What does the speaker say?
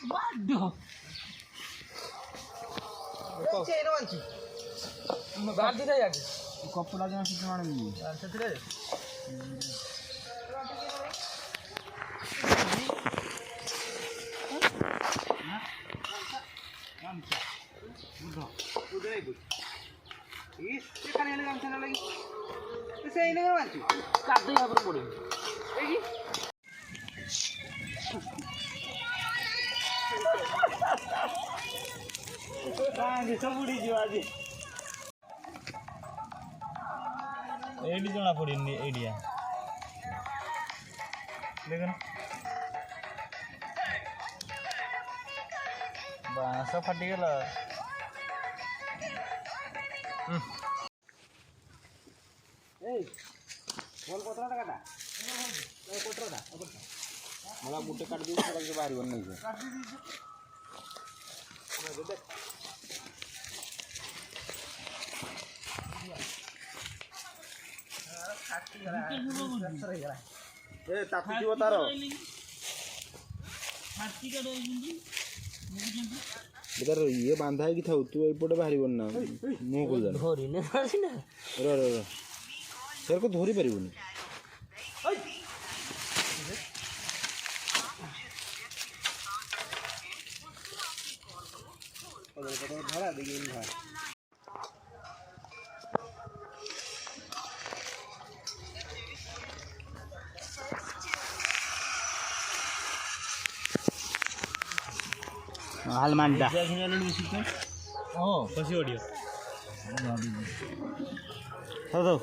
Waduh. Cek manci. Ganti dah ya. Kopra jangan situ mana ni? Situ dah. Udah ikut. Is, sekarang yang lagi sana lagi. Saya ini kan manci. Kado ya berpuri. Lagi. Rangi sebudi jiwa aja. ଏଇଠି ଜଣା ପଡ଼ିନି ଏଇଠିଆ ଦେଖୁନ ବାଁସ ଫାଟିଗଲା Hey, बोल कोटरा टा काटा कोटरा टा मला बुटे काट देऊ सगळं बाहेर वर नाही काट दे दे ए ताकू जीव तारो इधर ये बांधा है कि था तू एपटे बाहरी बनना मुंह को जा धोरी ने धरसी ना रे रे रे तेरे को धोरी परिबनी धरा देखिए इन भाई हालमांडा oh kasih audio Tahu.